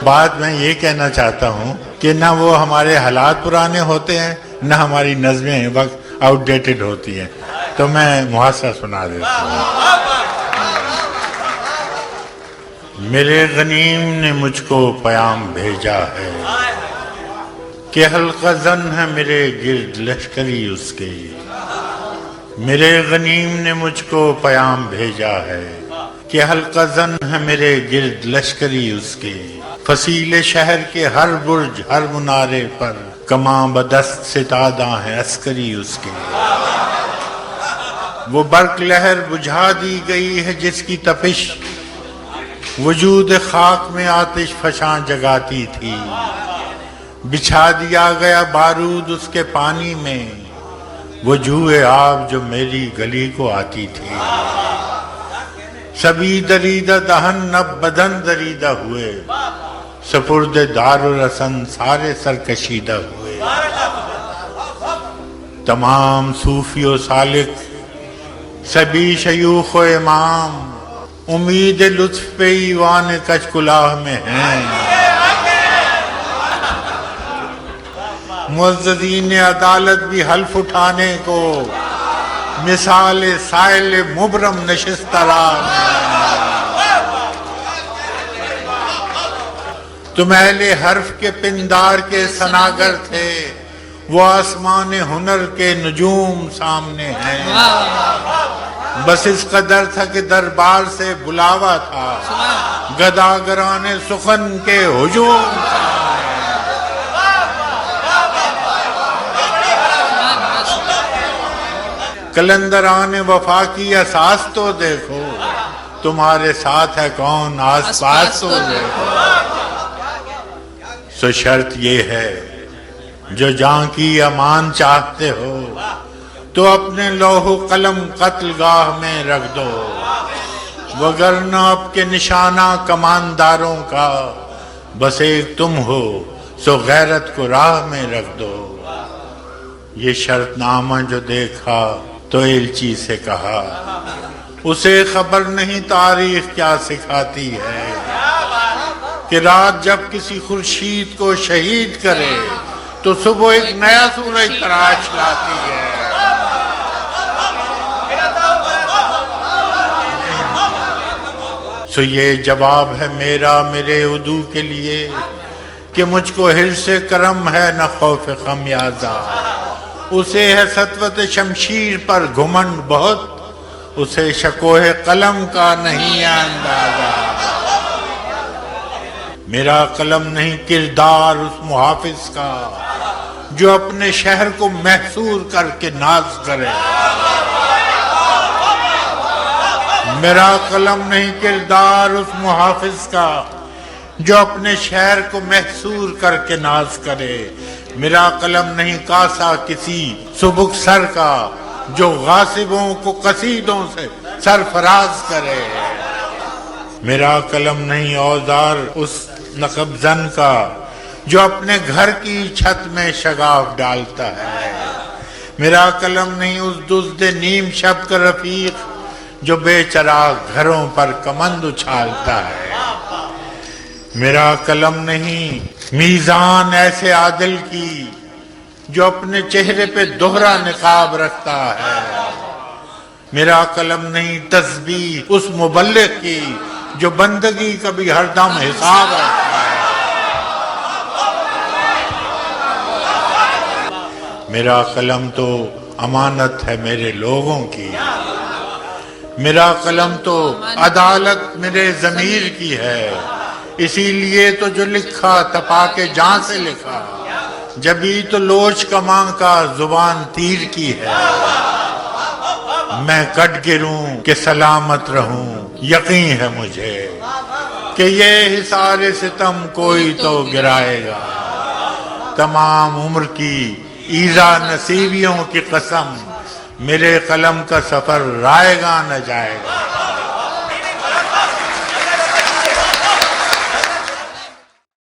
بات میں یہ کہنا چاہتا ہوں کہ نہ وہ ہمارے حالات پرانے ہوتے ہیں، نہ ہماری نظمیں وقت آؤٹ ڈیٹڈ ہوتی ہیں. تو میں محاصرہ سنا دیتا ہوں. میرے غنیم نے مجھ کو پیام بھیجا ہے کہ حلقہ زن ہے میرے گرد لشکری اس کے. میرے غنیم نے مجھ کو پیام بھیجا ہے کہ حلقہ زن ہے میرے گرد لشکری اس کے. فصیل شہر کے ہر برج ہر منارے پر کماں بدست ستادہ ہیں عسکری اس کے. وہ برق لہر بجھا دی گئی ہے جس کی تپش وجود خاک میں آتش فشاں جگاتی تھی. بچھا دیا گیا بارود اس کے پانی میں وہ جوئے آب جو میری گلی کو آتی تھی. سبھی دریدہ دہن اب بدن دریدہ ہوئے سپرد دار و رسن سارے سرکشیدہ ہوئے. تمام صوفی و سالک سبھی شیوخ و امام امید لطف پہ ایوان کچ کلاہ میں ہیں. معززین عدالت بھی حلف اٹھانے کو مثال سائل مبرم نشست راہ میں. تم اہل حرف کے پندار کے سناگر تھے وہ آسمان ہنر کے نجوم سامنے ہیں. بس اس قدر تھا کہ دربار سے بلاوا تھا گداگران سخن کے ہجوم تھا. کلندران وفا کی اساس تو دیکھو تمہارے ساتھ ہے کون آس پاس تو دیکھو. سو شرط یہ ہے جو جان کی امان چاہتے ہو تو اپنے لوح و قلم قتل گاہ میں رکھ دو وگرنہ اب کے نشانہ کمانداروں کا بس ایک تم ہو سو غیرت کو راہ میں رکھ دو. یہ شرط نامہ جو دیکھا تو ایلچی سے کہا اسے خبر نہیں تاریخ کیا سکھاتی ہے کہ رات جب کسی خورشید کو شہید کرے تو صبح ایک نیا سورج تراش لاتی ہے. سو یہ جواب ہے میرا میرے عدو کے لیے کہ مجھ کو حرص کرم ہے نہ خوف خمیازہ. اسے ہے سطوت شمشیر پر گھمنڈ بہت اسے شکوہ قلم کا نہیں اندازہ. میرا قلم نہیں کردار اس محافظ کا جو اپنے شہر کو محصور کر کے ناز کرے. میرا قلم نہیں کردار اس محافظ کا جو اپنے شہر کو محصور کر کے ناز کرے. میرا قلم نہیں کاسا کسی سبک سر کا جو غاصبوں کو قصیدوں سے سرفراز کرے. میرا قلم نہیں اوزار اس نقب زن کا جو اپنے گھر کی چھت میں شگاف ڈالتا ہے. میرا قلم نہیں اس دزد نیم شب کا رفیق جو بے چراغ گھروں پر کمند اچھالتا ہے. میرا قلم نہیں میزان ایسے عادل کی جو اپنے چہرے پہ دوہرا نقاب رکھتا ہے. میرا قلم نہیں تسبیح اس مبلغ کی جو بندگی کا بھی ہر دم حساب رکھتا ہے. میرا قلم تو امانت ہے میرے لوگوں کی. میرا قلم تو عدالت میرے ضمیر کی ہے. اسی لیے تو جو لکھا تپا کے جان سے لکھا جبھی تو لوچ کماں کا زبان تیر کی ہے. میں کٹ گروں کہ سلامت رہوں یقین ہے مجھے کہ یہ حصار ستم کوئی تو گرائے گا. تمام عمر کی ایذا نصیبیوں کی قسم میرے قلم کا سفر رائے گا نہ جائے گا.